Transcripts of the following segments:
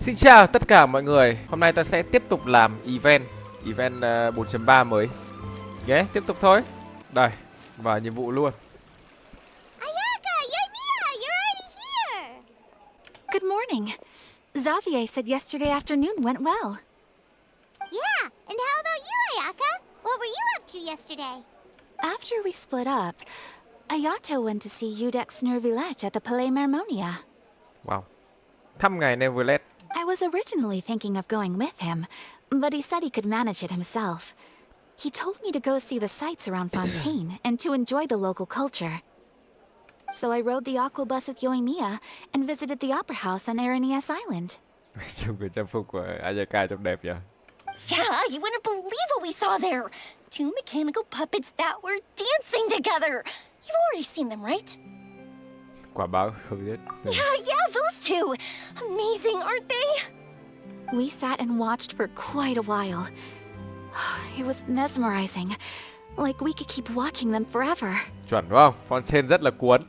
Xin chào tất cả mọi người. Hôm nay ta sẽ tiếp tục làm event 4.3 mới. Nhé, tiếp tục thôi. Đây, vào nhiệm vụ luôn. Ayaka, Yoimiya, you're already here! Good morning. Xavier said yesterday afternoon went well. Yeah, and how about you, Ayaka? What were you up to yesterday? After we split up, Ayato went to see Udex Nervillet at the Palais Mermonia. Wow. Thăm ngài Neverlet. I was originally thinking of going with him, but he said he could manage it himself. He told me to go see the sights around Fontaine and to enjoy the local culture. So I rode the aqua bus with Yoimiya and visited the opera house on Aranias Island. Trông cái trang phục của Ayaka trông đẹp nhỉ. Yeah, you wouldn't believe what we saw there. Two mechanical puppets that were dancing together. You've already seen them, right? Quả báo không biết. Yeah, those two. Amazing, aren't they? We sat and watched for quite a while. It was mesmerizing. Like we could keep watching them forever. Chuẩn đúng không? Fontaine rất là cuốn.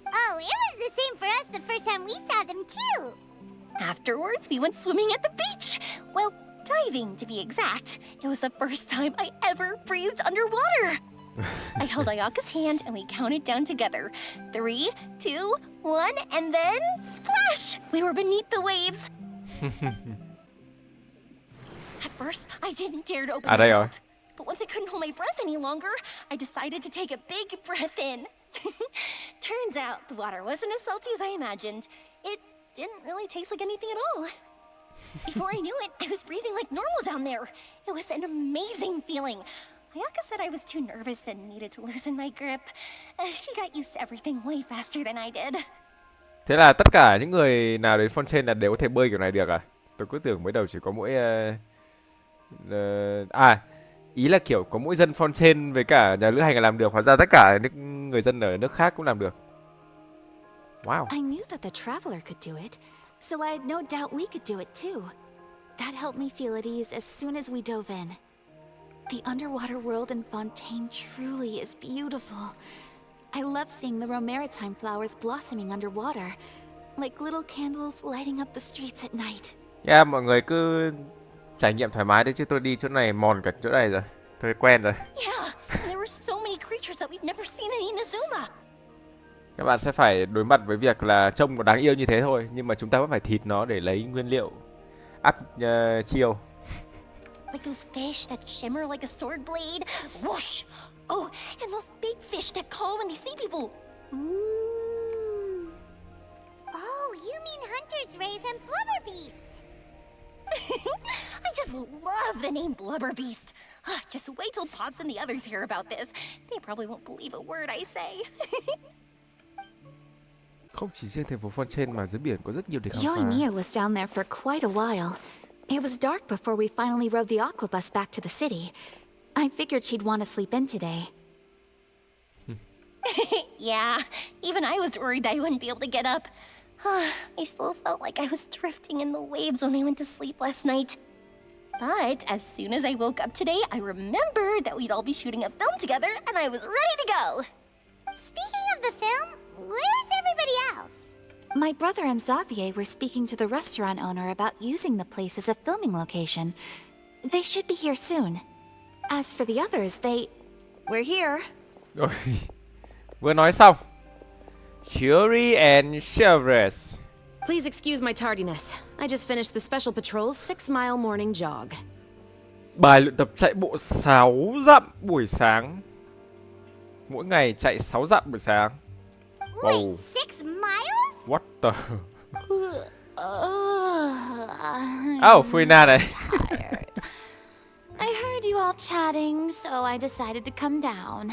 Oh, it was the same for us the first time we saw them too. Afterwards, we went swimming at the beach. Well, diving to be exact. It was the first time I ever breathed underwater. I held Ayaka's hand and we counted down together. 3, 2, 1, and then splash! We were beneath the waves. At first, I didn't dare to open my đây rồi. mouth. But once I couldn't hold my breath any longer, I decided to take a big breath in. Turns out the water wasn't as salty as I imagined. It didn't really taste like anything at all. Before I knew it, I was breathing like normal down there. It was an amazing feeling. Ayaka said I was too nervous and needed to loosen my grip. She got used to everything way faster than I did. Thế là tất cả những người nào đến Fontaine là đều có thể bơi kiểu này được à? Tôi cứ tưởng mới đầu chỉ có mỗi ý là kiểu có mỗi dân Fontaine với cả nhà lữ hành là làm được, hóa ra tất cả những người dân ở nước khác cũng làm được. Wow. I knew that the traveler could do it, so I had no doubt we could do it too. That helped me feel at ease as soon as we dove in. The underwater world in Fontaine truly is beautiful. I love seeing the romaritime flowers blossoming underwater, like little candles lighting up the streets at night. Yeah, mọi người cứ trải nghiệm thoải mái đấy chứ tôi đi chỗ này mòn cả chỗ này rồi. Tôi quen rồi. Yeah, and there were so many creatures that we've never seen in Inazuma. Các bạn sẽ phải đối mặt với việc là trông nó đáng yêu như thế thôi, nhưng mà chúng ta vẫn phải thịt nó để lấy nguyên liệu áp chiêu. Like those fish that shimmer like a sword blade. Whoosh! Oh, and those big fish that call when they see people. Ooh. Oh, you mean Hunter's Rays and Blubber Beast. I just love the name Blubber Beast. Just wait till Pops and the others hear about this. They probably won't believe a word I say. Không chỉ riêng thành phố Fontaine mà dưới biển có rất nhiều để khám phá. Yoimiya was down there for quite a while. It was dark before we finally rode the aqua bus back to the city. I figured she'd want to sleep in today. Yeah, even I was worried that I wouldn't be able to get up. I still felt like I was drifting in the waves when I went to sleep last night. But as soon as I woke up today, I remembered that we'd all be shooting a film together, and I was ready to go. Speaking of the film, where's everybody else? My brother and Xavier were speaking to the restaurant owner about using the place as a filming location. They should be here soon. As for the others, we're here. Rồi, vừa nói xong. Fury and Chevres. Please excuse my tardiness. I just finished the Special Patrol's 6-mile morning jog. Bài luyện tập chạy bộ 6 dặm buổi sáng. Mỗi ngày chạy 6 dặm buổi sáng. Wow. Wait, 6 miles? What the... I'm Oh, Furina này. Tired. I heard you all chatting, so I decided to come down.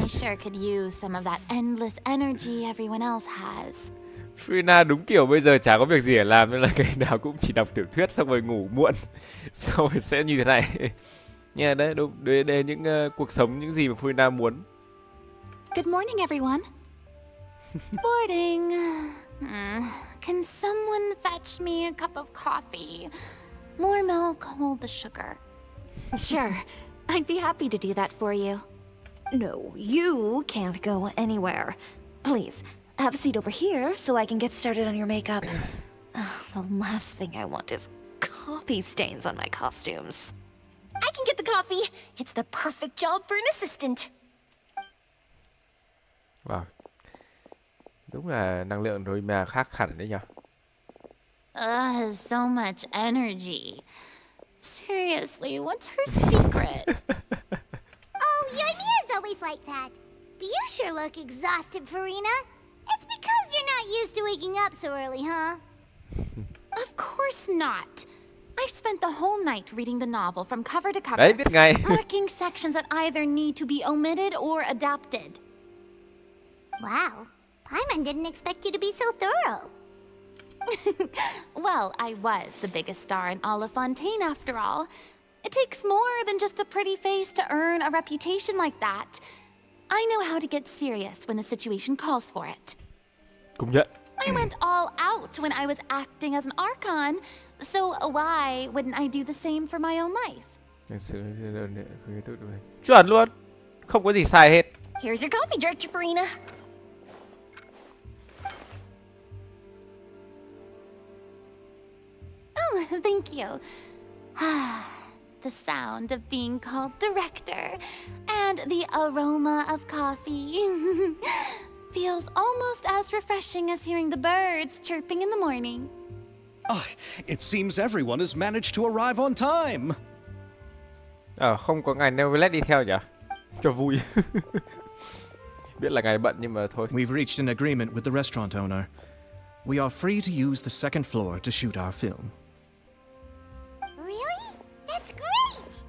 I sure could use some of that endless energy everyone else has. Furina đúng kiểu bây giờ chả có việc gì để làm nên là ngày nào cũng chỉ đọc tiểu thuyết xong rồi ngủ muộn. Xong rồi sẽ như thế này. Nhưng đấy, đấy là những cuộc sống, những gì mà Furina muốn. Good morning, everyone. Morning. Can someone fetch me a cup of coffee? More milk, hold the sugar. Sure, I'd be happy to do that for you. No, you can't go anywhere. Please, have a seat over here so I can get started on your makeup. The last thing I want is coffee stains on my costumes. I can get the coffee. It's the perfect job for an assistant. Wow. Đúng là năng lượng rồi mà khác hẳn đấy nhỉ. So much energy. Seriously, what's her secret? Oh, Ymira's always like that. But you sure look exhausted, Farina. It's because you're not used to waking up so early, huh? Of course not. I spent the whole night reading the novel from cover to cover, Đấy, biết ngay. marking sections that either need to be omitted or adapted. Wow. Paimon didn't expect you to be so thorough. Well, I was the biggest star in all of Fontaine after all. It takes more than just a pretty face to earn a reputation like that. I know how to get serious when the situation calls for it. Công nhận. I went all out when I was acting as an Archon, so why wouldn't I do the same for my own life? Chuẩn luôn. Không có gì sai hết. Here's your coffee, Director Farina. Oh, thank you. The sound of being called director and the aroma of coffee feels almost as refreshing as hearing the birds chirping in the morning. It seems everyone has managed to arrive on time. Không có ngài Neverlet đi theo nhỉ? Cho vui. Biết là ngài bận nhưng mà thôi. We've reached an agreement with the restaurant owner. We are free to use the second floor to shoot our film. Really? That's great!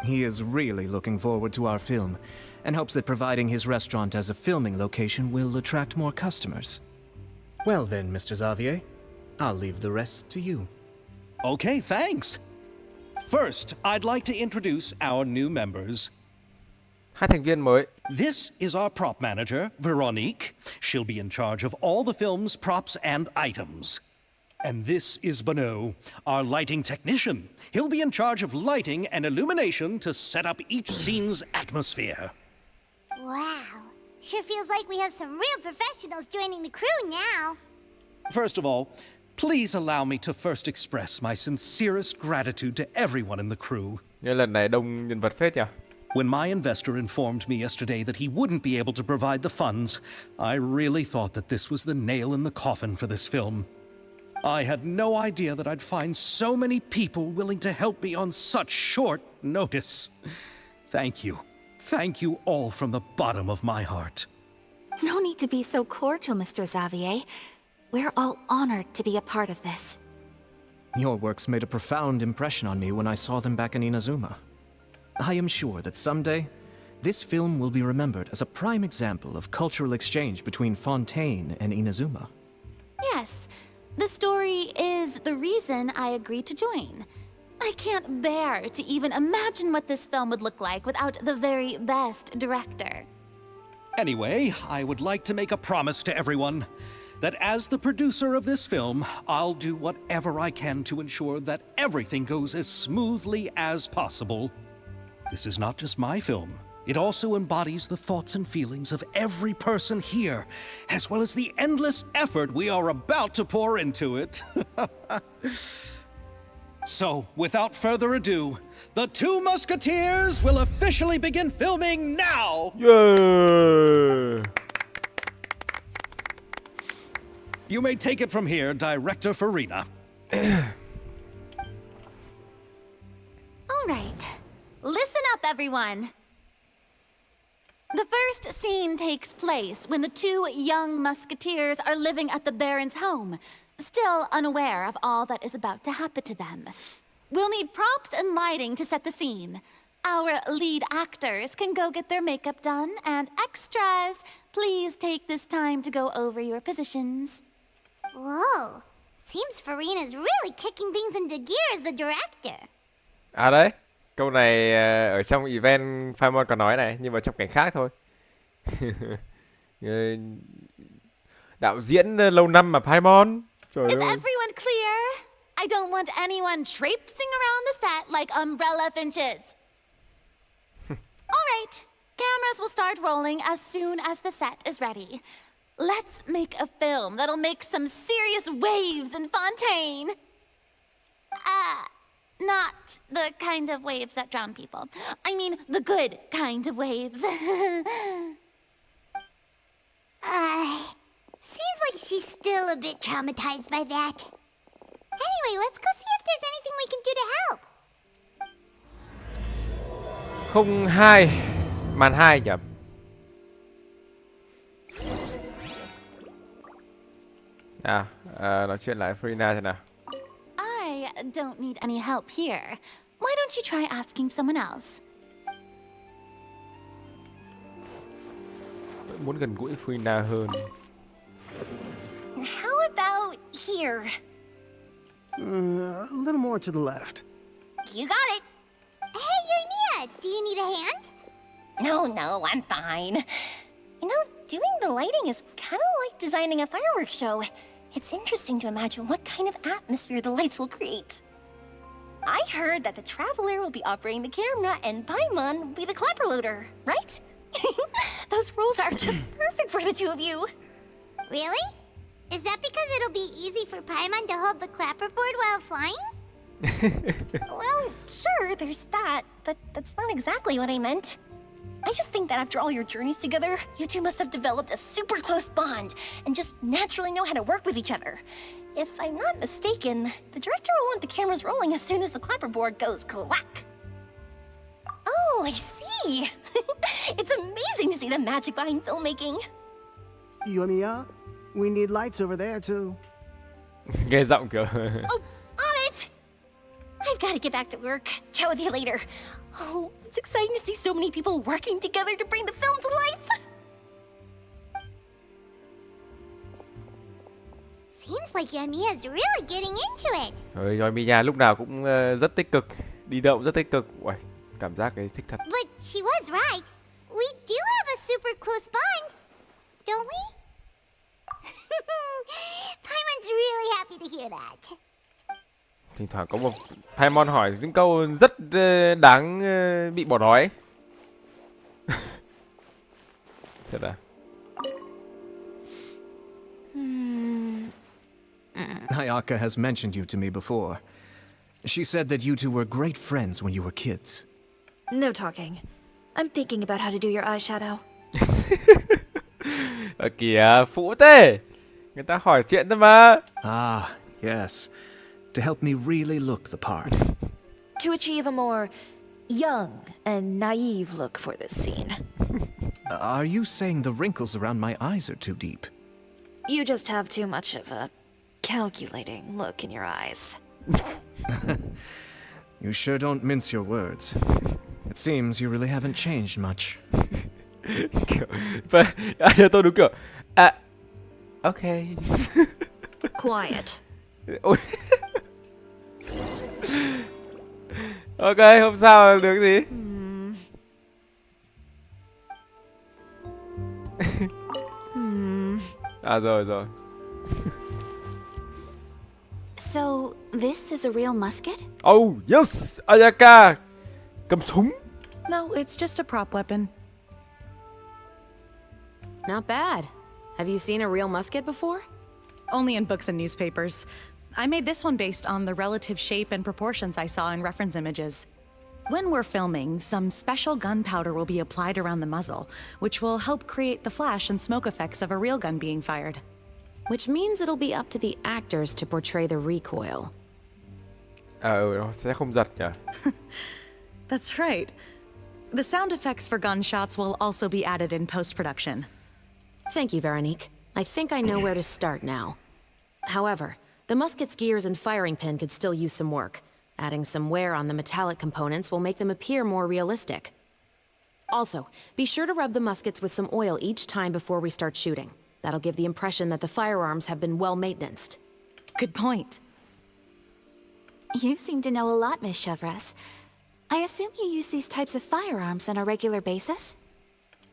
He is really looking forward to our film and hopes that providing his restaurant as a filming location will attract more customers. Well then, Mr. Xavier, I'll leave the rest to you. Okay, thanks. First, I'd like to introduce our new members. Hai thành viên mới. This is our prop manager, Veronique. She'll be in charge of all the film's props and items. And this is Bonneau, our lighting technician. He'll be in charge of lighting and illumination to set up each scene's atmosphere. Wow. Sure feels like we have some real professionals joining the crew now. First of all, please allow me to first express my sincerest gratitude to everyone in the crew. Nhưng lần này đông nhân vật phết nhỉ? When my investor informed me yesterday that he wouldn't be able to provide the funds, I really thought that this was the nail in the coffin for this film. I had no idea that I'd find so many people willing to help me on such short notice. Thank you. Thank you all from the bottom of my heart. No need to be so cordial, Mr. Xavier. We're all honored to be a part of this. Your works made a profound impression on me when I saw them back in Inazuma. I am sure that someday, this film will be remembered as a prime example of cultural exchange between Fontaine and Inazuma. Yes, the story is the reason I agreed to join. I can't bear to even imagine what this film would look like without the very best director. Anyway, I would like to make a promise to everyone that as the producer of this film, I'll do whatever I can to ensure that everything goes as smoothly as possible. This is not just my film. It also embodies the thoughts and feelings of every person here, as well as the endless effort we are about to pour into it. So, without further ado, The Two Musketeers will officially begin filming now! Yeah. You may take it from here, Director Farina. All right. Listen up, everyone. The first scene takes place when the two young musketeers are living at the Baron's home, still unaware of all that is about to happen to them. We'll need props and lighting to set the scene. Our lead actors can go get their makeup done, and extras, please take this time to go over your positions. Whoa. Seems Farina's really kicking things into gear as the director. À đấy, câu này ở trong event Paimon có nói này, nhưng mà trong cảnh khác thôi. Đạo diễn lâu năm mà Paimon. Trời Is ơi. everyone clear? I don't want anyone traipsing around the set like umbrella finches. All right, cameras will start rolling as soon as the set is ready. Let's make a film that'll make some serious waves in Fontaine. Not the kind of waves that drown people. I mean, the good kind of waves. Seems like she's still a bit traumatized by that. Anyway, let's go see if there's anything we can do to help. Không hai, màn 2 nhỉ? Nói chuyện lại Furina xem nào. I don't need any help here. Why don't you try asking someone else? Vẫn muốn gần gũi Furina hơn. How about here? A little more to the left. You got it. Hey, Yoimiya, do you need a hand? No, I'm fine. You know, doing the lighting is kind of like designing a fireworks show. It's interesting to imagine what kind of atmosphere the lights will create. I heard that the Traveler will be operating the camera and Paimon will be the clapper loader, right? Those roles are just perfect for the two of you. Really? Is that because it'll be easy for Paimon to hold the clapperboard while flying? Well, sure, there's that, but that's not exactly what I meant. I just think that after all your journeys together, you two must have developed a super close bond and just naturally know how to work with each other. If I'm not mistaken, the director will want the cameras rolling as soon as the clapperboard goes clack. Oh, I see. It's amazing to see the magic behind filmmaking. Yoimiya, we need lights over there too. Nghe giọng kiểu Oh, on it! I've got to get back to work. Chat with you later. Oh, it's exciting to see so many people working together to bring the film to life. Seems like Yoimiya's really getting into it. rồi Miya lúc nào cũng rất tích cực, đi đâu cũng rất tích cực. Uầy, cảm giác ấy thích thật. But she was right. We do have a super close bond, don't we? Paimon's really happy to hear that. Thỉnh thoảng có một Paimon hỏi những câu rất đáng bị bỏ đói. Xem nào. Ayaka has mentioned you to me before. She said that you two were great friends when you were kids. No talking. I'm thinking about how to do your eyeshadow. Kìa, phụ thế. Người ta hỏi chuyện thôi mà. Ah, yes. To help me really look the part. To achieve a more young and naive look for this scene. Are you saying the wrinkles around my eyes are too deep? You just have too much of a calculating look in your eyes. You sure don't mince your words. It seems you really haven't changed much. Tôi đúng kiểu okay. Quiet. Ok, không sao được gì. Rồi. So, this is a real musket? Oh, yes! Ayaka! Cầm súng. No, it's just a prop weapon. Not bad. Have you seen a real musket before? Only in books and newspapers. I made this one based on the relative shape and proportions I saw in reference images. When we're filming, some special gunpowder will be applied around the muzzle, which will help create the flash and smoke effects of a real gun being fired. Which means it'll be up to the actors to portray the recoil. Nó sẽ không giật nhỉ? That's right. The sound effects for gunshots will also be added in post-production. Thank you, Veronique. I think I know where to start now. However, the musket's gears and firing pin could still use some work. Adding some wear on the metallic components will make them appear more realistic. Also, be sure to rub the muskets with some oil each time before we start shooting. That'll give the impression that the firearms have been well maintained. Good point. You seem to know a lot, Miss Chevres. I assume you use these types of firearms on a regular basis?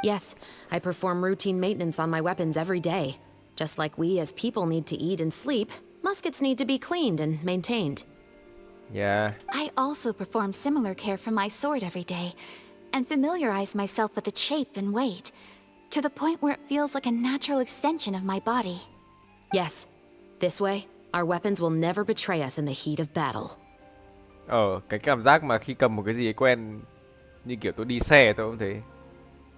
Yes, I perform routine maintenance on my weapons every day. Just like we as people need to eat and sleep, muskets need to be cleaned and maintained. Yeah. I also perform similar care for my sword every day, and familiarize myself with its shape and weight. to the point where it feels like a natural extension of my body. Yes. This way, our weapons will never betray us in the heat of battle. Cái cảm giác mà khi cầm một cái gì ấy quen, như kiểu tôi đi xe tôi cũng thấy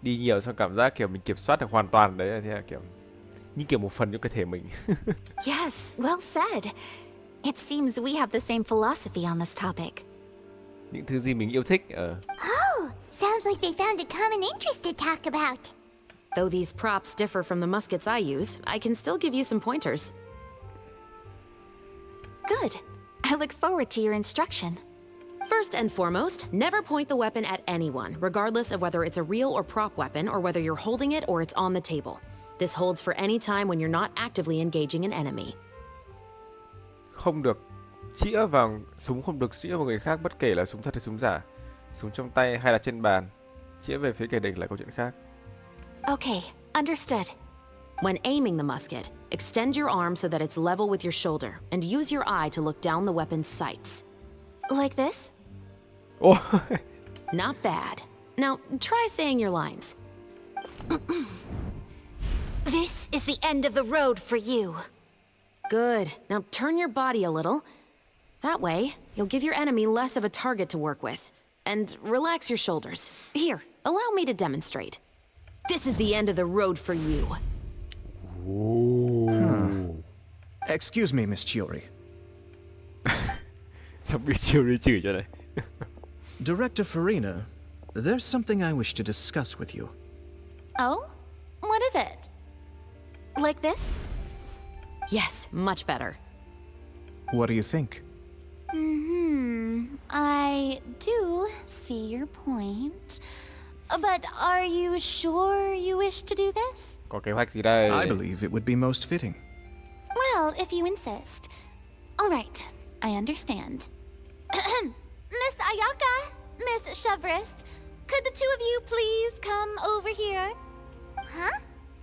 đi nhiều xong cảm giác kiểu mình kiểm soát được hoàn toàn đấy, thế là kiểu như kiểu một phần trong cơ thể mình. Yes, well said. It seems we have the same philosophy on this topic. Những thứ gì mình yêu thích. Oh, sounds like they found a common interest to talk about. Though these props differ from the muskets I use, I can still give you some pointers. Good. I look forward to your instruction. First and foremost, never point the weapon at anyone, regardless of whether it's a real or prop weapon or whether you're holding it or it's on the table. This holds for any time when you're not actively engaging an enemy. Không được chĩa vào súng, không được chĩa vào người khác bất kể là súng thật hay súng giả. Súng trong tay hay là trên bàn, chĩa về phía kẻ địch là câu chuyện khác. Okay, understood. When aiming the musket, extend your arm so that it's level with your shoulder, and use your eye to look down the weapon's sights. Like this? Oh. Not bad. Now, try saying your lines. This is the end of the road for you. Good. Now turn your body a little. That way, you'll give your enemy less of a target to work with. And relax your shoulders. Here, allow me to demonstrate. This is the end of the road for you. Excuse me, Miss Chiori. Sắp bị Chiori chửi cho này. Director Farina, there's something I wish to discuss with you. Oh? What is it? Like this? Yes, much better. What do you think? I do see your point. But are you sure you wish to do this? Có kế hoạch gì đây? I believe it would be most fitting. Well, if you insist. All right, I understand. Miss Ayaka, Miss Chevris, could the two of you please come over here? Huh?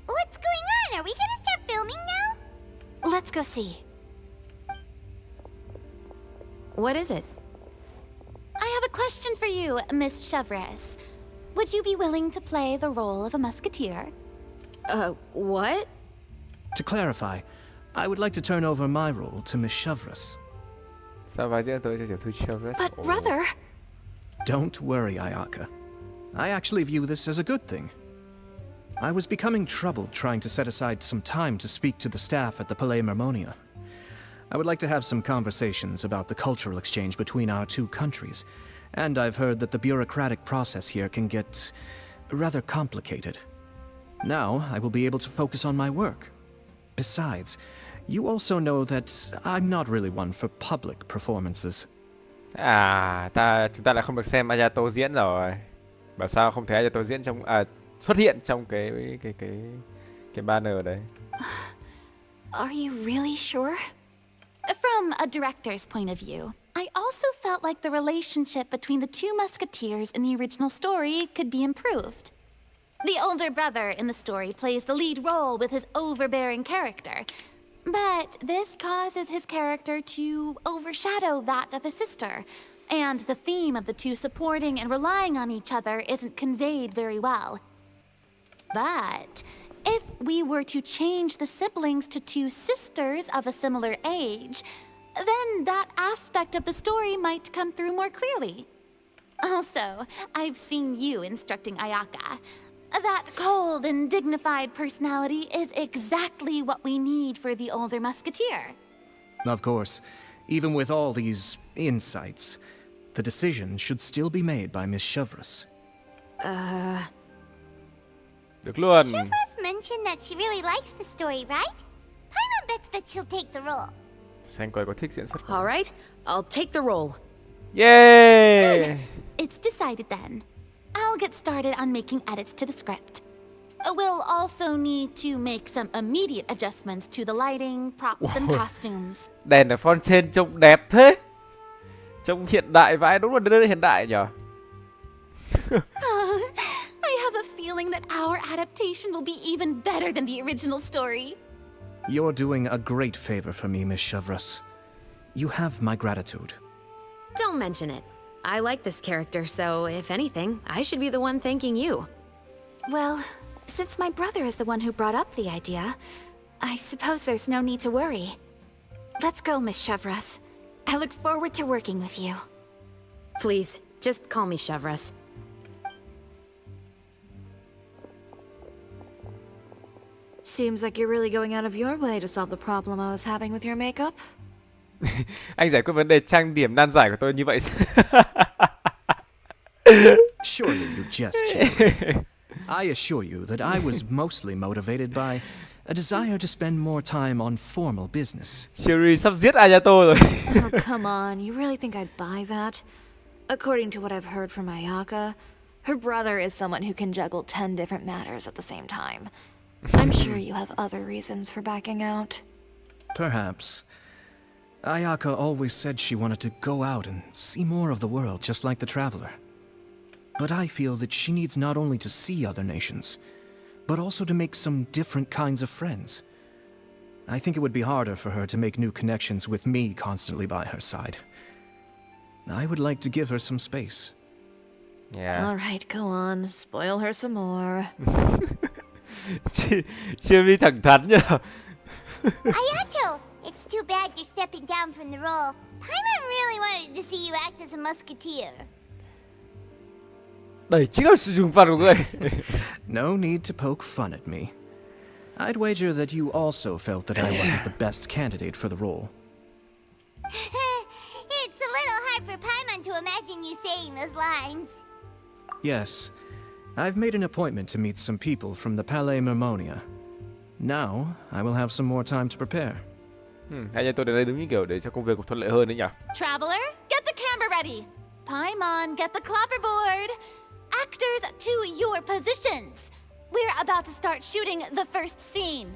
What's going on? Are we gonna start filming now? Let's go see. What is it? I have a question for you, Miss Chevris. Would you be willing to play the role of a musketeer? What? To clarify, I would like to turn over my role to Miss Chevris. Sao vai diễn tôi cho tiểu thư Chevris? But brother... Don't worry, Ayaka. I actually view this as a good thing. I was becoming troubled trying to set aside some time to speak to the staff at the Palais Mermonia. I would like to have some conversations about the cultural exchange between our two countries, and I've heard that the bureaucratic process here can get rather complicated. Now, I will be able to focus on my work. Besides, you also know that I'm not really one for public performances. Chúng ta lại không được xem Ayato diễn rồi. Bảo sao không thấy Ayato diễn trong xuất hiện trong cái banner đấy. Are you really sure? From a director's point of view, I also felt like the relationship between the two musketeers in the original story could be improved. The older brother in the story plays the lead role with his overbearing character, but this causes his character to overshadow that of his sister, and the theme of the two supporting and relying on each other isn't conveyed very well. But if we were to change the siblings to two sisters of a similar age, then that aspect of the story might come through more clearly. Also, I've seen you instructing Ayaka. That cold and dignified personality is exactly what we need for the older musketeer. Of course, even with all these insights, the decision should still be made by Miss Chevris. Được luôn. Chevris mentioned that she really likes the story, right? Paimon bets that she'll take the role. Xem coi có thích diễn xuất không. All right, I'll take the role. Yeah! It's decided then. I'll get started on making edits to the script. We'll also need to make some immediate adjustments to the lighting, props, and costumes. Đèn ở front trên trông đẹp thế. Trông hiện đại vãi, đúng là đưa hiện đại nhỉ. I have a feeling that our adaptation will be even better than the original story. You're doing a great favor for me, Miss Chevris. You have my gratitude. Don't mention it. I like this character, so if anything, I should be the one thanking you. Well, Since my brother is the one who brought up the idea, I suppose there's no need to worry. Let's go, Miss Chevreuse. I look forward to working with you. Please, just call me Chevreuse. Seems like you're really going out of your way to solve the problem I was having with your makeup. Anh giải quyết vấn đề trang điểm nan giải của tôi như vậy. Surely you just cheated. I assure you that I was mostly motivated by a desire to spend more time on formal business. Cherry sắp giết Ayato rồi. Oh, come on. You really think I'd buy that? According to what I've heard from Ayaka, her brother is someone who can juggle 10 different matters at the same time. I'm sure you have other reasons for backing out. Perhaps. Ayaka always said she wanted to go out and see more of the world, just like the Traveler. But I feel that she needs not only to see other nations, but also to make some different kinds of friends. I think it would be harder for her to make new connections with me constantly by her side. I would like to give her some space. Yeah. All right, go on. Spoil her some more. Cherry thẳng thắn nhá. Ayato, it's too bad you're stepping down from the role. Paimon really wanted to see you act as a musketeer. Đây chính là sự trừng phạt của người. No need to poke fun at me. I'd wager that you also felt that I wasn't the best candidate for the role. It's a little hard for Paimon to imagine you saying those lines. Yes, I've made an appointment to meet some people from the Palais Mermonia. Now, I will have some more time to prepare. Anh em tôi đến đây đúng như kiểu để cho công việc thuận lợi hơn đấy nhỉ. Traveler, get the camera ready. Paimon, get the clapperboard. Actors, to your positions. We're about to start shooting the first scene.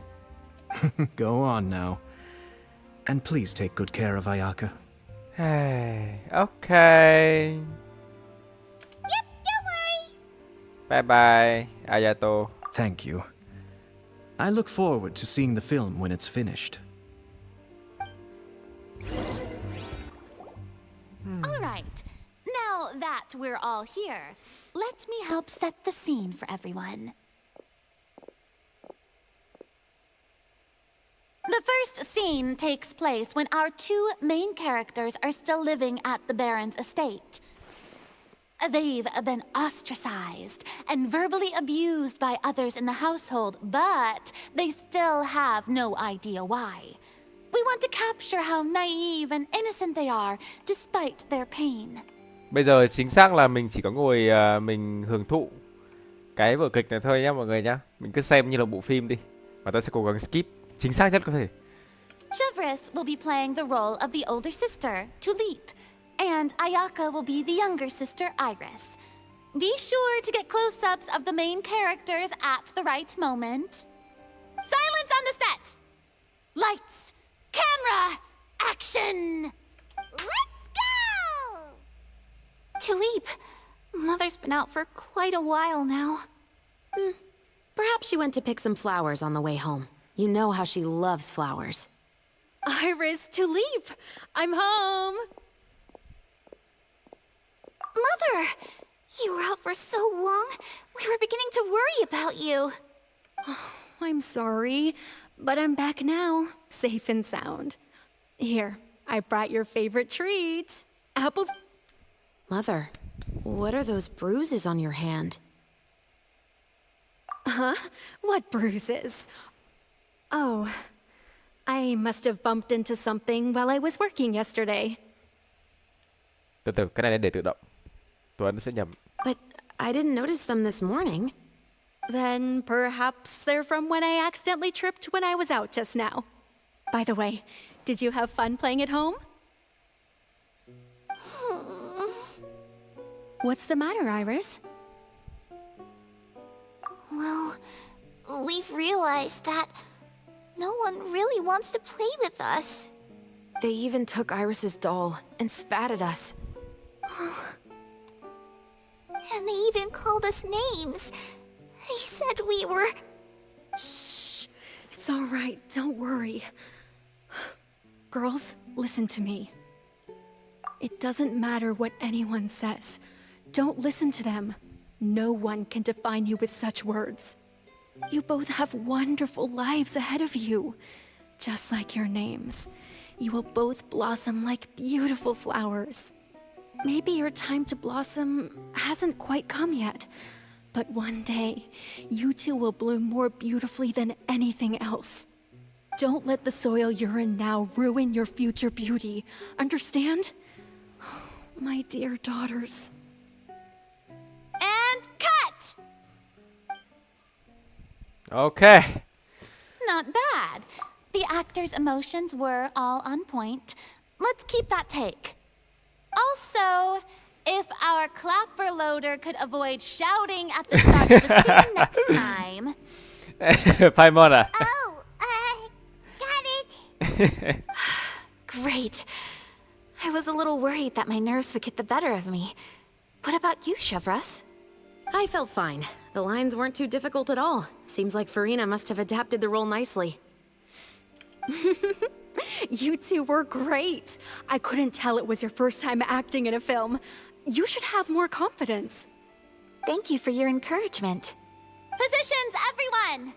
Go on now. And please take good care of Ayaka. Okay. Yep, don't worry. Bye bye, Ayato. Thank you. I look forward to seeing the film when it's finished. All right. Now that we're all here, let me help set the scene for everyone. The first scene takes place when our two main characters are still living at the Baron's estate. They've been ostracized and verbally abused by others in the household, but they still have no idea why. We want to capture how naive and innocent they are, despite their pain. Bây giờ chính xác là mình chỉ có ngồi mình hưởng thụ cái vở kịch này thôi nhá mọi người nhá. Mình cứ xem như là bộ phim đi. Và ta sẽ cố gắng skip chính xác nhất có thể. Chevreuse will be playing the role of the older sister, Tulip, and Ayaka will be the younger sister, Iris. Be sure to get close-ups of the main characters at the right moment. Silence on the set! Lights, camera, action! Let's go! Tulip, Mother's been out for quite a while now. Perhaps she went to pick some flowers on the way home. You know how she loves flowers. Iris, Tulip, I'm home. Mother, you were out for so long. We were beginning to worry about you. I'm sorry, but I'm back now, safe and sound. Here, I brought your favorite treat. Apples. Mother, what are those bruises on your hand? Huh? What bruises? Oh, I must have bumped into something while I was working yesterday. Từ từ, cái này để tự động. Tuấn sẽ nhầm. But I didn't notice them this morning. Then perhaps they're from when I accidentally tripped when I was out just now. By the way, did you have fun playing at home? What's the matter, Iris? Well, we've realized that no one really wants to play with us. They even took Iris's doll and spat at us. And they even called us names. They said we were... Shh. It's all right. Don't worry. Girls, listen to me. It doesn't matter what anyone says. Don't listen to them. No one can define you with such words. You both have wonderful lives ahead of you. Just like your names. You will both blossom like beautiful flowers. Maybe your time to blossom hasn't quite come yet, but one day, you two will bloom more beautifully than anything else. Don't let the soil you're in now ruin your future beauty. Understand? My dear daughters. And cut! Ok. Not bad. The actors' emotions were all on point. Let's keep that take. Also, if our clapper loader could avoid shouting at the start of the scene next time. Paimon à? Oh, got it. Great. I was a little worried that my nerves would get the better of me. What about you, Chevreuse? I felt fine. The lines weren't too difficult at all. Seems like Farina must have adapted the role nicely. You two were great. I couldn't tell it was your first time acting in a film. You should have more confidence. Thank you for your encouragement. Positions, everyone!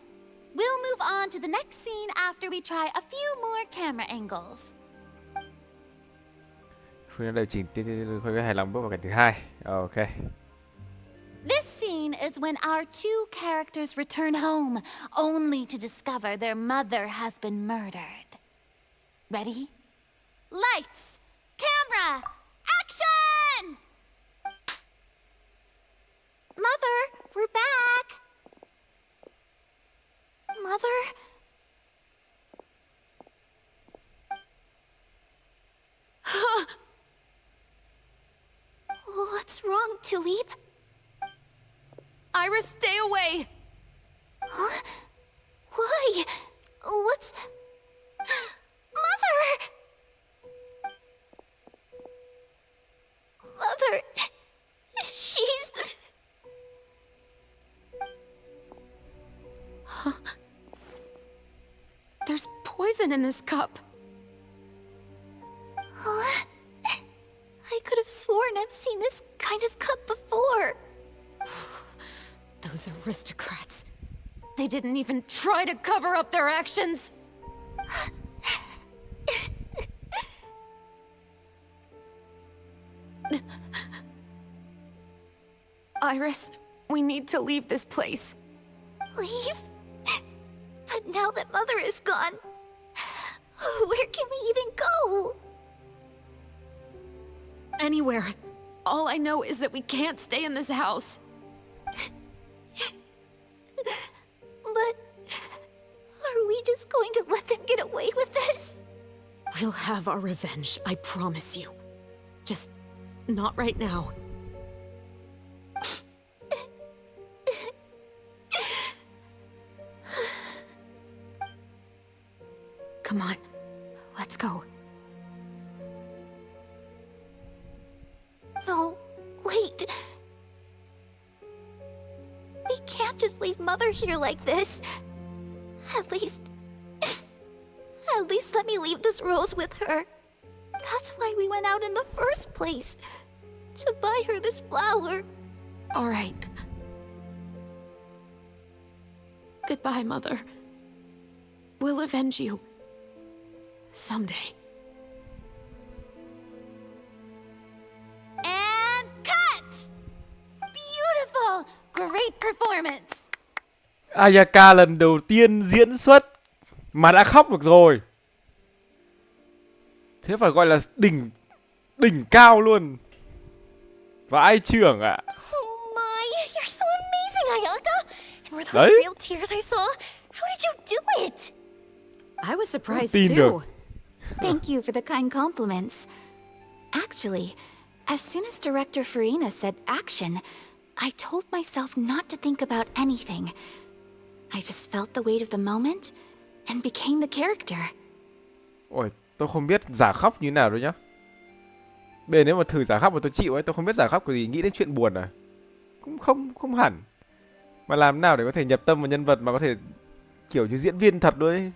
We'll move on to the next scene after we try a few more camera angles. Phương đã điều chỉnh hơi hài lòng bước vào cảnh thứ hai. Ok. This scene is when our two characters return home, only to discover their mother has been murdered. Ready? Lights! Camera! Action! Mother, we're back. Mother? What's wrong, Tulip? Iris, stay away! Huh? Why? What's... Mother! Mother... She's... Huh? There's poison in this cup. Huh? I could have sworn I've seen this kind of cup before. Those aristocrats. They didn't even try to cover up their actions. Iris, we need to leave this place. Leave? But now that Mother is gone, where can we even go? Anywhere. All I know is that we can't stay in this house. But... are we just going to let them get away with this? We'll have our revenge, I promise you. Just... not right now. Come on, let's go. No, wait. We can't just leave Mother here like this. At least let me leave this rose with her. That's why we went out in the first place. To buy her this flower. All right. Goodbye, Mother. We'll avenge you. Someday. And cut! Beautiful! Great performance! Ayaka lần đầu tiên diễn xuất mà đã khóc được rồi. Thế phải gọi là đỉnh cao luôn. Và ai trưởng ạ? Oh my, you're so amazing, Ayaka! And were those Đấy. real tears I saw? How did you do it? I was surprised tin too. được. Thank you for the kind compliments. Actually, as soon as director Farina said action, I told myself not to think about anything. I just felt the weight of the moment and became the character. Ôi, tôi không biết giả khóc như nào đâu nhá. Bây giờ nếu mà thử giả khóc mà tôi chịu ấy, tôi không biết giả khóc có gì, nghĩ đến chuyện buồn à? Cũng không hẳn. Mà làm nào để có thể nhập tâm vào nhân vật mà có thể kiểu như diễn viên thật luôn ấy.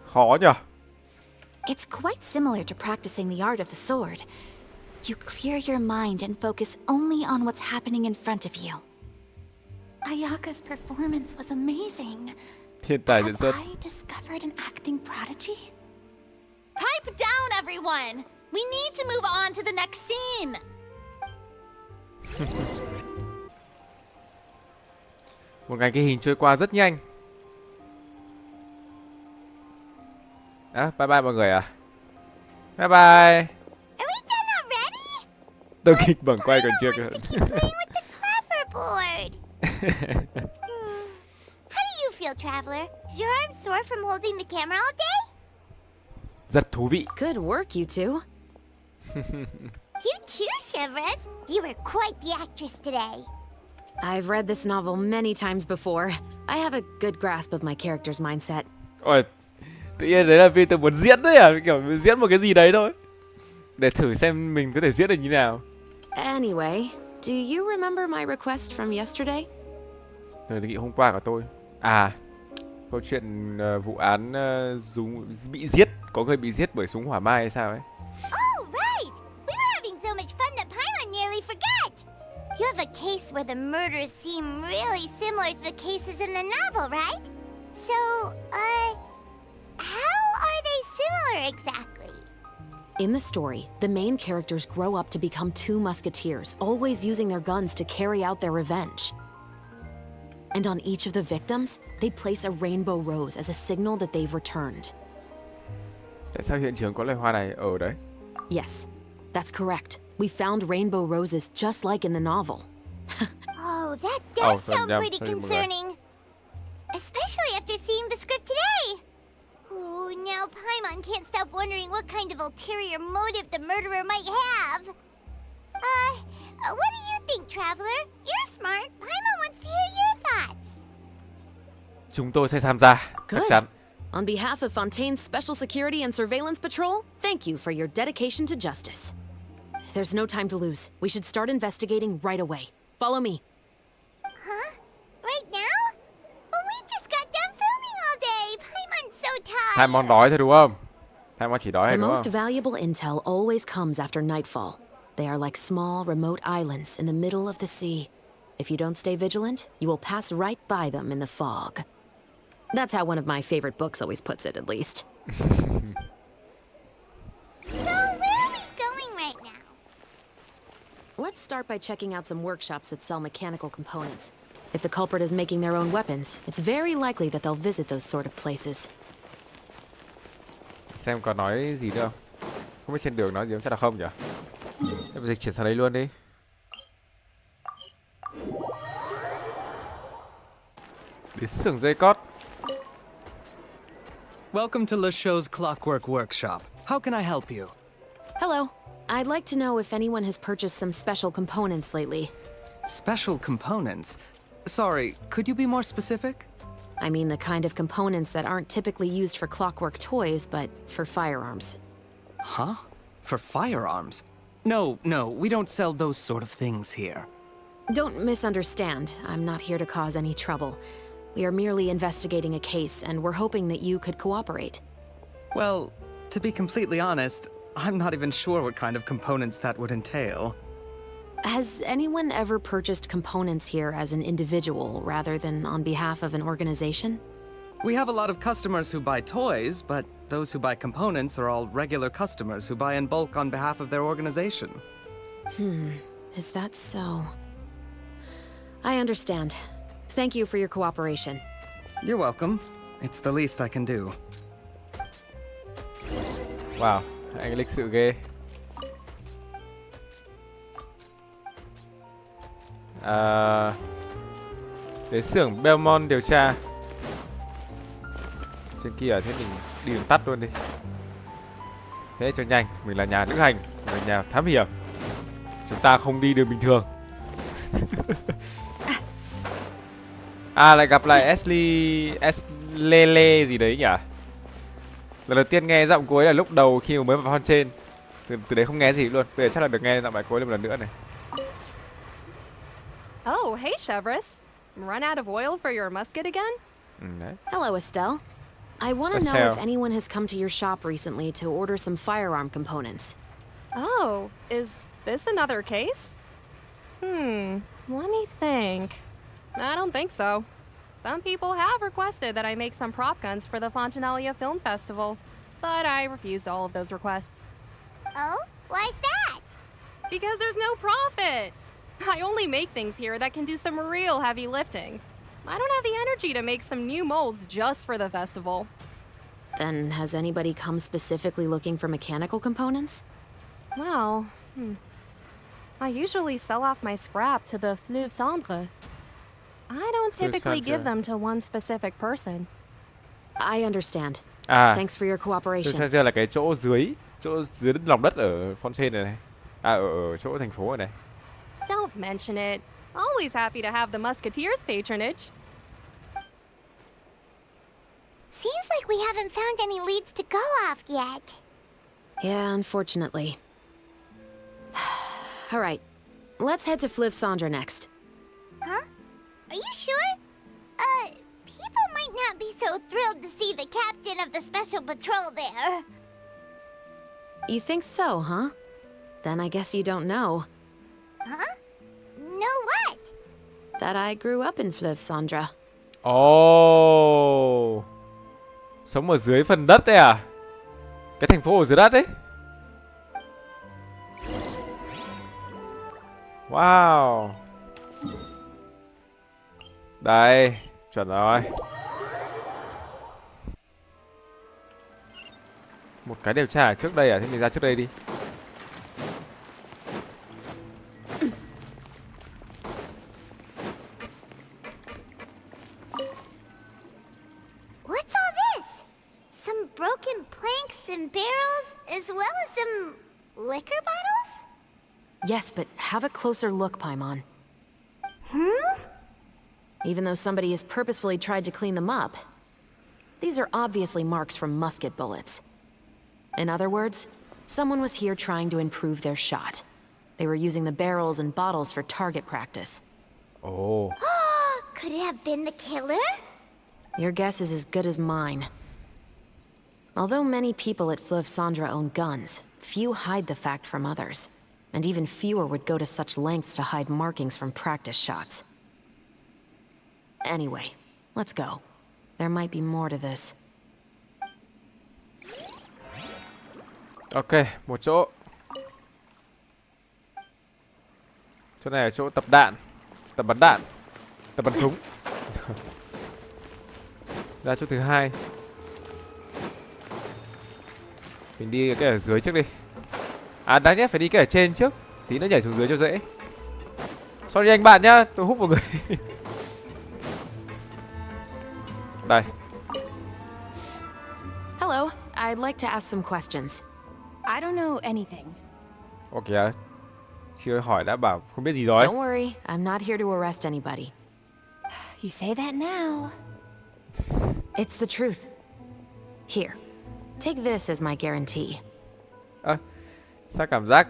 Khó nhở? It's quite similar to practicing the art of the sword. You clear your mind and focus only on what's happening in front of you. Ayaka's performance was amazing. Thiên tài diễn Have xuất. I discovered an acting prodigy? Pipe down, everyone! We need to move on to the next scene! Một ngày ghi hình trôi qua rất nhanh. Bye bye mọi người à. Bye bye. Are we done already? Tôi kịch bẩm quay còn chưa Wants to keep playing with the clapperboard. How do you feel, Traveler? Is your arm sore from holding the camera all day? Rất thú vị. Good work, you two. You too, Shivers. You were quite the actress today. I've read this novel many times before. I have a good grasp of my character's mindset. Ôi, tự nhiên đấy là vì tôi muốn diễn đấy à, kiểu diễn một cái gì đấy thôi. Để thử xem mình có thể diễn được như nào. Anyway, do you remember my request from yesterday? Đề nghị hôm qua của tôi. À, câu chuyện vụ án bị giết, có người bị giết bởi súng hỏa mai hay sao ấy. Oh, right! We were having so much fun that Paimon nearly forgot! You have a case where the murders seem really similar to the cases in the novel, right? So, how are they similar exactly? In the story, the main characters grow up to become two musketeers, always using their guns to carry out their revenge. And on each of the victims, they place a rainbow rose as a signal that they've returned. Tại sao hiện trường có loài hoa này ở đấy? Yes, that's correct. We found rainbow roses just like in the novel. Oh, that does sound yeah, pretty sorry, concerning. Especially after seeing the script today. Oh, now Paimon can't stop wondering what kind of ulterior motive the murderer might have. What do you think, Traveler? You're smart. Paimon wants to hear your thoughts. Chúng tôi sẽ tham gia, chắc Good. chắn. On behalf of Fontaine's Special Security and Surveillance Patrol, thank you for your dedication to justice. There's no time to lose. We should start investigating right away. Follow me. Huh? Right now? But we just got done filming all day. Paimon's so tired. Paimon đói thôi đúng không? Paimon chỉ đói The thôi đúng most không? valuable intel always comes after nightfall. They are like small, remote islands in the middle of the sea. If you don't stay vigilant, you will pass right by them in the fog. That's how one of my favorite books always puts it, at least. So, where are we going right now? Let's start by checking out some workshops that sell mechanical components. If the culprit is making their own weapons, it's very likely that they'll visit those sort of places. Xem còn nói gì nữa không? Không biết trên đường nói gì không, chắc là không nhỉ? Em dịch chuyển sang đấy luôn đi. Đến xưởng dây cót. Welcome to LeChaux's Clockwork Workshop. How can I help you? Hello. I'd like to know if anyone has purchased some special components lately. Special components? Sorry, could you be more specific? I mean the kind of components that aren't typically used for clockwork toys, but for firearms. Huh? For firearms? No, we don't sell those sort of things here. Don't misunderstand. I'm not here to cause any trouble. We are merely investigating a case, and we're hoping that you could cooperate. Well, to be completely honest, I'm not even sure what kind of components that would entail. Has anyone ever purchased components here as an individual rather than on behalf of an organization? We have a lot of customers who buy toys, but those who buy components are all regular customers who buy in bulk on behalf of their organization. Is that so? I understand. Thank you for your cooperation. You're welcome. It's the least I can do. Wow, anh lịch sự ghê. Đến xưởng Belmont điều tra. Trên kia thế mình đi đường tắt luôn đi. Thế cho nhanh, mình là nhà lữ hành, mình là nhà thám hiểm. Chúng ta không đi đường bình thường. Lại gặp lại Lele gì đấy nhỉ? Lần đầu tiên nghe giọng cô ấy là lúc đầu khi mà mới vào con trên. Từ đấy không nghe gì luôn. Bây giờ chắc là được nghe giọng bài cô ấy một lần nữa này. Oh, hey Chevrolet. Run out of oil for your musket again? Đấy. Hello, Estelle. I want to know Estelle. if anyone has come to your shop recently to order some firearm components. Oh, is this another case? Let me think. I don't think so. Some people have requested that I make some prop guns for the Fontanalia Film Festival, but I refused all of those requests. Oh? Why's that? Because there's no profit! I only make things here that can do some real heavy lifting. I don't have the energy to make some new molds just for the festival. Then has anybody come specifically looking for mechanical components? Well, I usually sell off my scrap to the Fleuve Cendre. I don't typically give them to one specific person. I understand. À, Thanks for your Fleuve cooperation. Cendre là cái chỗ dưới lòng đất ở Fontaine này này. À, ở chỗ thành phố này này. Don't mention it. Always happy to have the Musketeers' patronage. Seems like we haven't found any leads to go off yet. Yeah, unfortunately. All right, let's head to Fleuve Cendre next. Huh? Are you sure? People might not be so thrilled to see the captain of the special patrol there. You think so, huh? Then I guess you don't know Huh? Know what? that I grew up in Fleuve Cendre. Ồ. Sống ở dưới phần đất đấy à? Cái thành phố ở dưới đất đấy. Wow. Đây, chuẩn rồi. Một cái điều tra ở trước đây à? Thế mình ra trước đây đi. What's all this? Some broken planks and barrels, as well as some liquor bottles? Yes, but have a closer look, Paimon. Even though somebody has purposefully tried to clean them up, these are obviously marks from musket bullets. In other words, someone was here trying to improve their shot. They were using the barrels and bottles for target practice. Ồ. Could it have been the killer? Your guess is as good as mine. Although many people at Fleuve Cendre own guns, few hide the fact from others. And even fewer would go to such lengths to hide markings from practice shots. Anyway, let's go. There might be more to this. Ok, một chỗ. Chỗ này là chỗ tập đạn. Tập bắn đạn. Tập bắn súng. Ra chỗ thứ hai. Mình đi cái ở dưới trước đi. À đáng nhất phải đi cái ở trên trước. Tí nữa nhảy xuống dưới cho dễ. Sorry anh bạn nhá, tôi hút vào người. Đây. Hello, I'd like to ask some questions. I don't know anything. Ok, chưa hỏi đã bảo không biết gì rồi. Don't worry, I'm not here to arrest anybody. You say that now. It's the truth. Here, take this as my guarantee. Sao cảm giác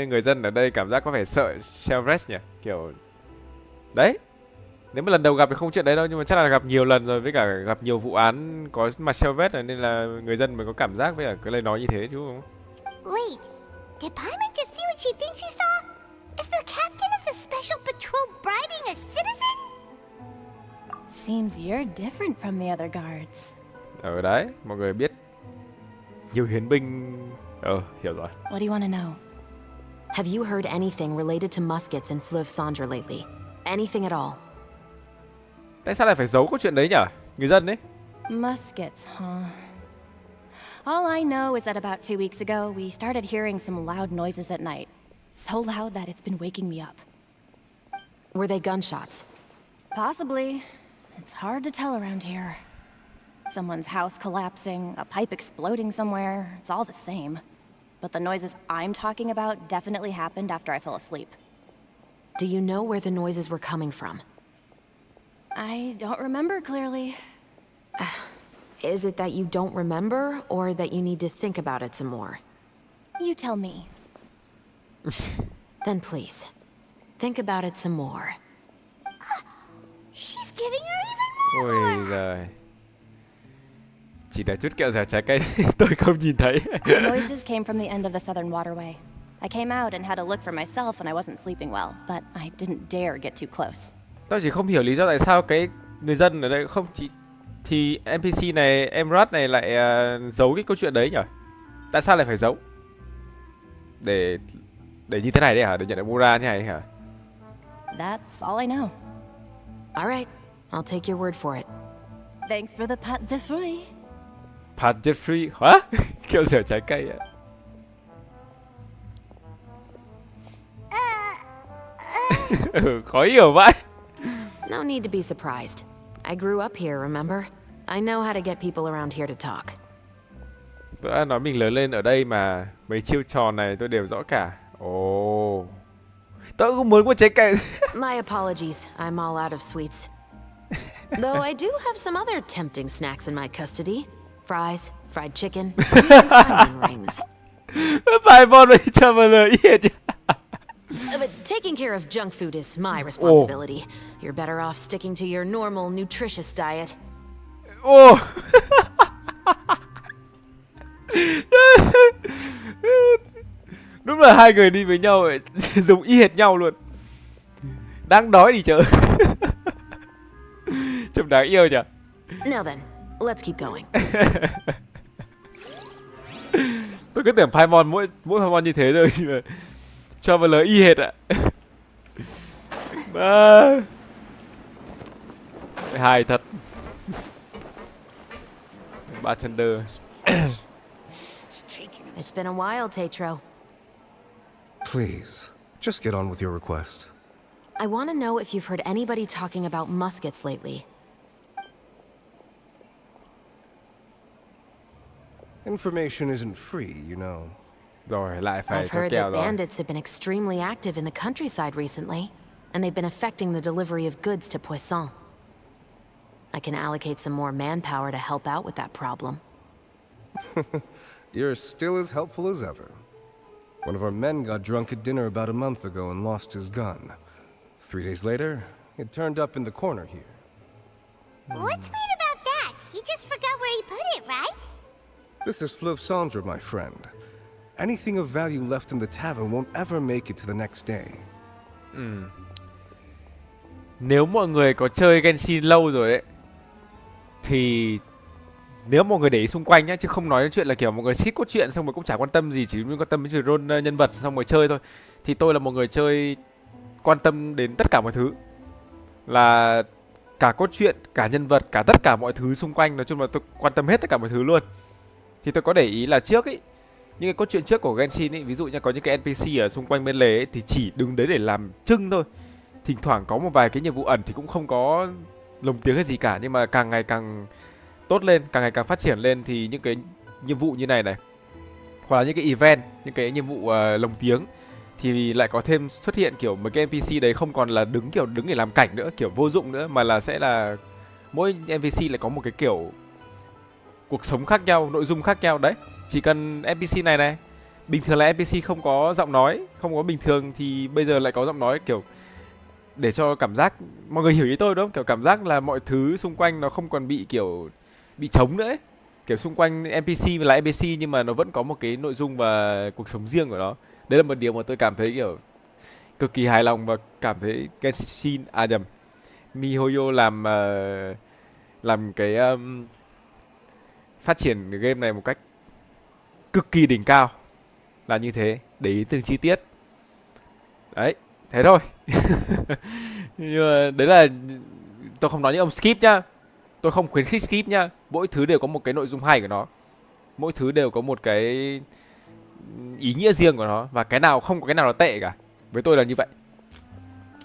người dân ở đây cảm giác có vẻ sợ Shelvres nhỉ? Kiểu... Đấy. Nếu mà lần đầu gặp thì không chuyện đấy đâu, nhưng mà chắc là gặp nhiều lần rồi, với cả gặp nhiều vụ án có mặt Shelvres này, nên là người dân mới có cảm giác với cả cái lời nói như thế chứ không? Wait, did Paimon just see what she thinks she saw? Is the captain of the special patrol bribing a citizen? Seems you're different from the other guards. Ở đấy, mọi người biết nhiều hiến binh... hiểu rồi. What do you want to know? Have you heard anything related to muskets in Fleuve Cendre lately? Anything at all? Tại sao lại phải giấu câu chuyện đấy nhỉ? Người dân đấy. Muskets, huh? All I know is that about 2 weeks ago, we started hearing some loud noises at night. So loud that it's been waking me up. Were they gunshots? Possibly. It's hard to tell around here. Someone's house collapsing, a pipe exploding somewhere, it's all the same. But the noises I'm talking about definitely happened after I fell asleep. Do you know where the noises were coming from? I don't remember clearly. Is it that you don't remember, or that you need to think about it some more? You tell me. Then please, think about it some more. She's giving her even more. Ôi giời. Chỉ là chút kẹo dẻo trái cây tôi không nhìn thấy. The noises came from the end of the southern waterway. I came out and had a look for myself when I wasn't sleeping well, but I didn't dare get too close. Tao chỉ không hiểu lý do tại sao cái người dân ở đây không chỉ thì NPC này, Emerald này lại giấu cái câu chuyện đấy nhỉ? Tại sao lại phải giấu? Để như thế này đấy hả? Để nhận được Mura như này hả? That's all I know. All right, I'll take your word for it. Thanks for the pat de fruit. Pat de fruit hả? Kiểu rửa trái cây ạ. Khó hiểu vậy. No need to be surprised. I grew up here, remember? I know how to get people around here to talk. Tôi đã nói mình lớn lên ở đây mà. Mấy chiêu trò này tôi đều rõ cả. Ồ. Tôi cũng muốn có trái cây. My apologies, I'm all out of sweets. Though I do have some other tempting snacks in my custody. Fries, fried chicken, onion rings. Phải bon với Traveler yết. But taking care of junk food is my responsibility. You're better off sticking to your normal, nutritious diet. Ồ. Đúng là hai người đi với nhau ấy, giống y hệt nhau luôn. Đang đói đi chợ. Trông đáng yêu nhỉ. Now then, let's keep going. Tôi cứ tưởng Paimon mỗi Paimon như thế thôi nhưng mà Traveler y hệt ạ. Hài thật. Bartender. It's been a while, Tetro. Please, just get on with your request. I want to know if you've heard anybody talking about muskets lately. Information isn't free, you know. Rồi, lại phải I've có heard kèo that rồi. bandits have been extremely active in the countryside recently, and they've been affecting the delivery of goods to Poisson. I can allocate some more manpower to help out with that problem. You're still as helpful as ever. One of our men got drunk at dinner about a month ago and lost his gun. 3 days later, it turned up in the corner here. What's weird about that? He just forgot where he put it, right? This is Fleuve Cendre, my friend. Anything of value left in the tavern won't ever make it to the next day. Nếu mọi người có chơi Genshin lâu rồi ấy thì nếu mọi người để ý xung quanh nhá, chứ không nói đến chuyện là kiểu mọi người skip cốt truyện xong rồi cũng chả quan tâm gì, chỉ quan tâm đến chuyện role nhân vật xong rồi chơi thôi. Thì tôi là một người chơi quan tâm đến tất cả mọi thứ, là cả cốt truyện, cả nhân vật, cả tất cả mọi thứ xung quanh. Nói chung là tôi quan tâm hết tất cả mọi thứ luôn. Thì tôi có để ý là trước ấy, những cái cốt truyện trước của Genshin ấy, ví dụ như có những cái NPC ở xung quanh bên lề ấy, thì chỉ đứng đấy để làm trưng thôi. Thỉnh thoảng có một vài cái nhiệm vụ ẩn thì cũng không có lồng tiếng hay gì cả, nhưng mà càng ngày càng tốt lên, càng ngày càng phát triển lên thì những cái nhiệm vụ như này này, hoặc là những cái event, những cái nhiệm vụ lồng tiếng thì lại có thêm xuất hiện kiểu mấy cái NPC đấy không còn là đứng để làm cảnh nữa, kiểu vô dụng nữa, mà là sẽ là mỗi NPC lại có một cái kiểu cuộc sống khác nhau, nội dung khác nhau đấy. Chỉ cần NPC này bình thường là NPC không có giọng nói, không có bình thường thì bây giờ lại có giọng nói, kiểu để cho cảm giác mọi người hiểu ý tôi đúng không? Kiểu cảm giác là mọi thứ xung quanh nó không còn bị kiểu bị trống nữa ấy. Kiểu xung quanh NPC là NPC nhưng mà nó vẫn có một cái nội dung và cuộc sống riêng của nó. Đấy là một điều mà tôi cảm thấy kiểu cực kỳ hài lòng và cảm thấy Genshin MiHoYo làm cái phát triển cái game này một cách cực kỳ đỉnh cao là như thế, để ý từng chi tiết. Đấy, thế thôi. Nhưng mà đấy là tôi không nói những ông skip nhá. Tôi không khuyến khích skip nhá. Mỗi thứ đều có một cái nội dung hay của nó. Mỗi thứ đều có một cái ý nghĩa riêng của nó, và cái nào không có cái nào là tệ cả. Với tôi là như vậy.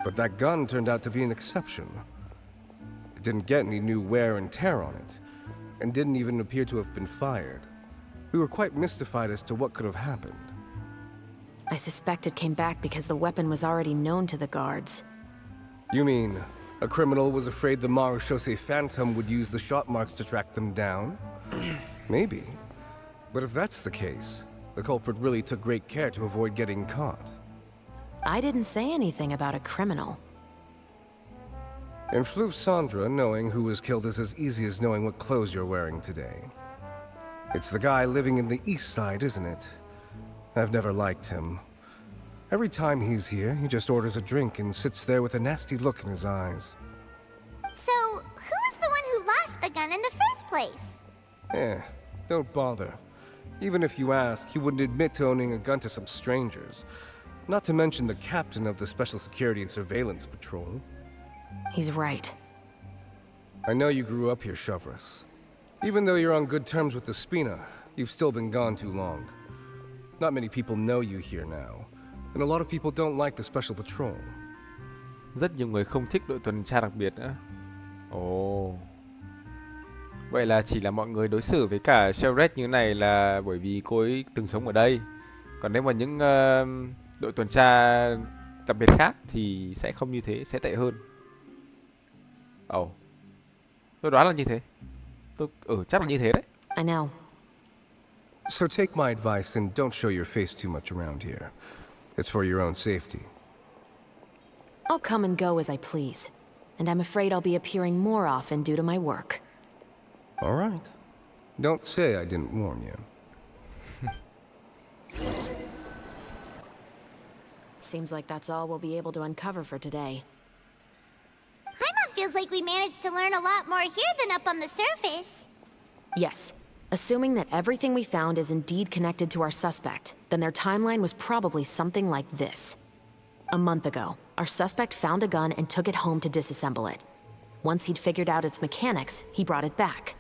But that gun turned out to be an exception. It didn't get any new wear and tear on it, and didn't even appear to have been fired. We were quite mystified as to what could have happened. I suspect it came back because the weapon was already known to the guards. You mean a criminal was afraid the Marechaussee Phantom would use the shot marks to track them down? Maybe. But if that's the case, the culprit really took great care to avoid getting caught. I didn't say anything about a criminal. In Fleuve Cendre, knowing who was killed is as easy as knowing what clothes you're wearing today. It's the guy living in the east side, isn't it? I've never liked him. Every time he's here, he just orders a drink and sits there with a nasty look in his eyes. So, who was the one who lost the gun in the first place? Don't bother. Even if you ask, he wouldn't admit to owning a gun to some strangers. Not to mention the captain of the Special Security and Surveillance Patrol. He's right. I know you grew up here, Shavras. Even though you're on good terms with the Spina, you've still been gone too long. Not many people know you here now, and a lot of people don't like the Special Patrol. Rất nhiều người không thích đội tuần tra đặc biệt nữa. Ồ. Vậy là chỉ là mọi người đối xử với cả Shavras như này là bởi vì cô ấy từng sống ở đây. Còn nếu mà những đội tuần tra đặc biệt khác thì sẽ không như thế, sẽ tệ hơn. Ồ. Tôi đoán là như thế. Chắc là như thế đấy. I know. So take my advice and don't show your face too much around here. It's for your own safety. I'll come and go as I please. And I'm afraid I'll be appearing more often due to my work. All right. Don't say I didn't warn you. Seems like that's all we'll be able to uncover for today. Paimon feels like we managed to learn a lot more here than up on the surface. Yes. Assuming that everything we found is indeed connected to our suspect, then their timeline was probably something like this. A month ago, our suspect found a gun and took it home to disassemble it. Once he'd figured out its mechanics, he brought it back.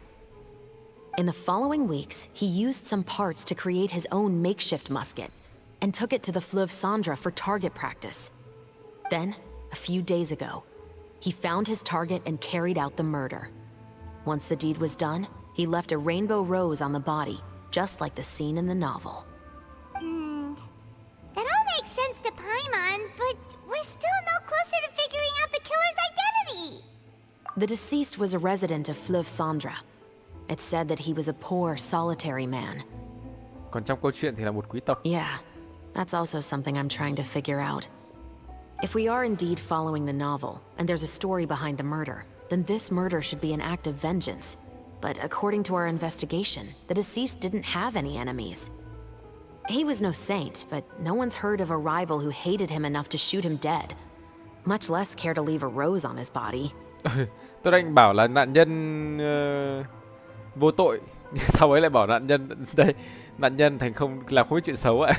In the following weeks, he used some parts to create his own makeshift musket, and took it to the Fleuve Cendres for target practice. Then, a few days ago, he found his target and carried out the murder. Once the deed was done, he left a rainbow rose on the body, just like the scene in the novel. That all makes sense to Paimon, but we're still no closer to figuring out the killer's identity. The deceased was a resident of Fleuve Cendres. It's said that he was a poor, solitary man. Còn trong câu chuyện thì là một quý tộc. Yeah, that's also something I'm trying to figure out. If we are indeed following the novel, and there's a story behind the murder, then this murder should be an act of vengeance. But according to our investigation, the deceased didn't have any enemies. He was no saint, but no one's heard of a rival who hated him enough to shoot him dead. Much less care to leave a rose on his body. Tôi đang bảo là nạn nhân vô tội, sau ấy lại bảo nạn nhân đây, nạn nhân thành không làm không biết chuyện xấu ạ.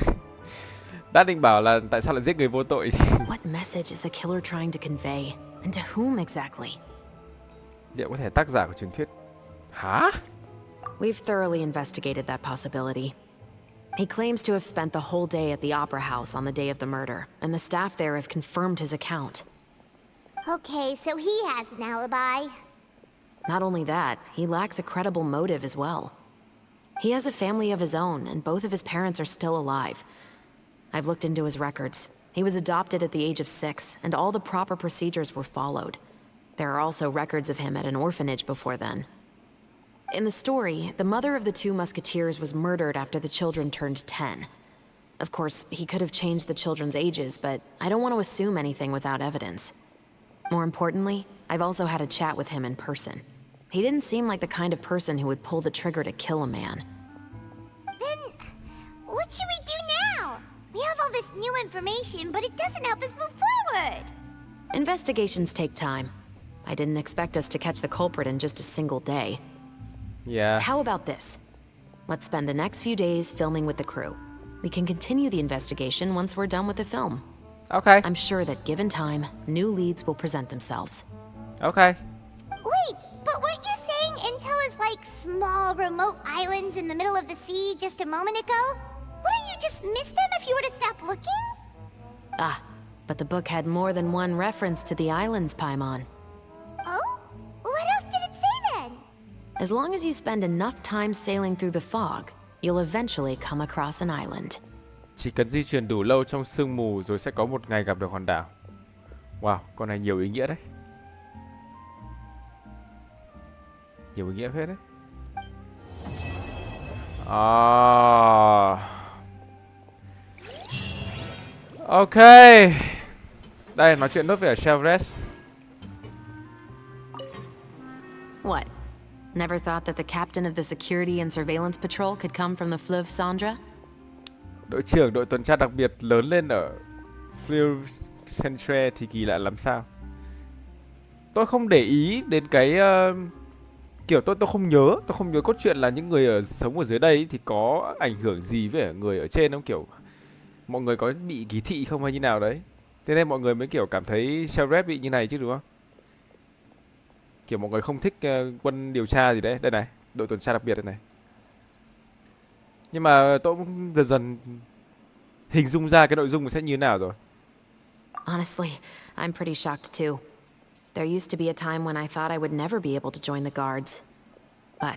Đã định bảo là tại sao lại giết người vô tội. What message is the killer trying to convey, and to whom exactly? Liệu có thể tác giả của truyền thuyết? Hả? We've thoroughly investigated that possibility. He claims to have spent the whole day at the Opera House on the day of the murder, and the staff there have confirmed his account. Okay, so he has an alibi. Not only that, he lacks a credible motive as well. He has a family of his own, and both of his parents are still alive. I've looked into his records. He was adopted at the age of 6, and all the proper procedures were followed. There are also records of him at an orphanage before then. In the story, the mother of the two musketeers was murdered after the children turned 10. Of course, he could have changed the children's ages, but I don't want to assume anything without evidence. More importantly, I've also had a chat with him in person. He didn't seem like the kind of person who would pull the trigger to kill a man. Then, what should we do now? We have all this new information, but it doesn't help us move forward. Investigations take time. I didn't expect us to catch the culprit in just a single day. Yeah. How about this? Let's spend the next few days filming with the crew. We can continue the investigation once we're done with the film. Okay. I'm sure that given time, new leads will present themselves. Okay. Wait, but weren't you saying Intel is like small, remote islands in the middle of the sea just a moment ago? Wouldn't you just miss them if you were to stop looking? Ah, but the book had more than one reference to the islands, Paimon. Oh? What else did it say then? As long as you spend enough time sailing through the fog, you'll eventually come across an island. Chỉ cần di chuyển đủ lâu trong sương mù rồi sẽ có một ngày gặp được hòn đảo. Wow, con này nhiều ý nghĩa đấy. Nhiều ý nghĩa phết đấy. Ok. Đây, nói chuyện nốt về Shavras. What? Never thought that the captain of the Security and Surveillance Patrol could come from the Fleuve Cendres? Đội trưởng đội tuần tra đặc biệt lớn lên ở Flu Centre thì kỳ lạ làm sao? Tôi không để ý đến cái kiểu tôi không nhớ cốt truyện là những người sống ở dưới đây ấy, thì có ảnh hưởng gì với người ở trên không, kiểu mọi người có bị kỳ thị không hay như nào đấy. Thế nên mọi người mới kiểu cảm thấy Sheriff bị như này chứ đúng không? Kiểu mọi người không thích quân điều tra gì đấy. Đây này, đội tuần tra đặc biệt đây này. Nhưng mà tôi cũng dần dần hình dung ra cái nội dung sẽ như thế nào rồi. Honestly, I'm pretty shocked too. There used to be a time when I thought I would never be able to join the guards. But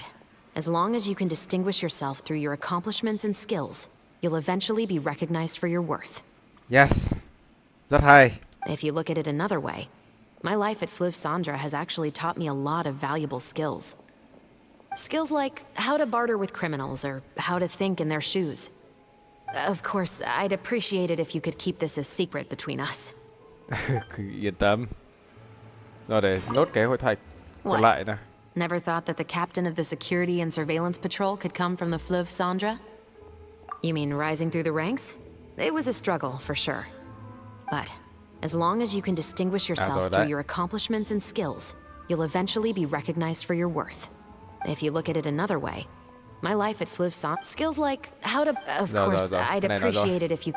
as long as you can distinguish yourself through your accomplishments and skills, you'll eventually be recognized for your worth. Yes. Rất hay. If you look at it another way, my life at Fleuve Cendre has actually taught me a lot of valuable skills. Skills like how to barter with criminals or how to think in their shoes. Of course, I'd appreciate it if you could keep this a secret between us. Yên tâm. Rồi để nốt cái hội thoại còn lại nè. Never thought that the captain of the security and surveillance patrol could come from the Fleuve Cendre? You mean rising through the ranks? It was a struggle, for sure. But as long as you can distinguish yourself through your accomplishments and skills, you'll eventually be recognized for your worth. If you look at it another way, my life at Fleuve Cendre... Skills like how to... Of course, I'd appreciate it if you...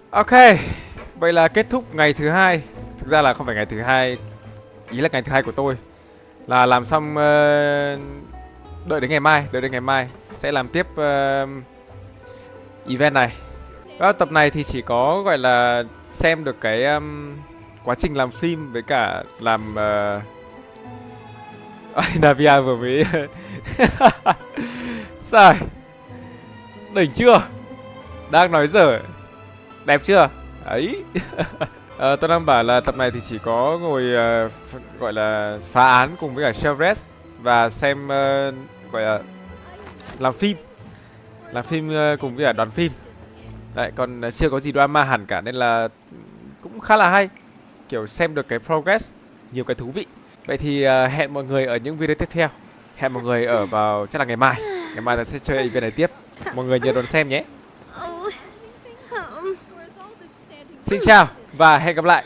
Ok, vậy là kết thúc ngày thứ hai. Thực ra là không phải ngày thứ hai, ý là ngày thứ hai của tôi. Là làm xong, đợi đến ngày mai sẽ làm tiếp event này. Và tập này thì chỉ có gọi là xem được cái quá trình làm phim với cả làm Navia vừa mới sai. Đỉnh chưa? Đang nói dở. Đẹp chưa? Ấy. Tôi đang bảo là tập này thì chỉ có ngồi gọi là phá án cùng với cả Sheriff và xem gọi là làm phim cùng với cả đoàn phim. Đấy, còn chưa có gì drama hẳn cả nên là cũng khá là hay. Kiểu xem được cái progress, nhiều cái thú vị. Vậy thì hẹn mọi người ở những video tiếp theo. Hẹn mọi người ở vào chắc là ngày mai. Ngày mai ta sẽ chơi event này tiếp. Mọi người nhớ đón xem nhé. Xin chào và hẹn gặp lại.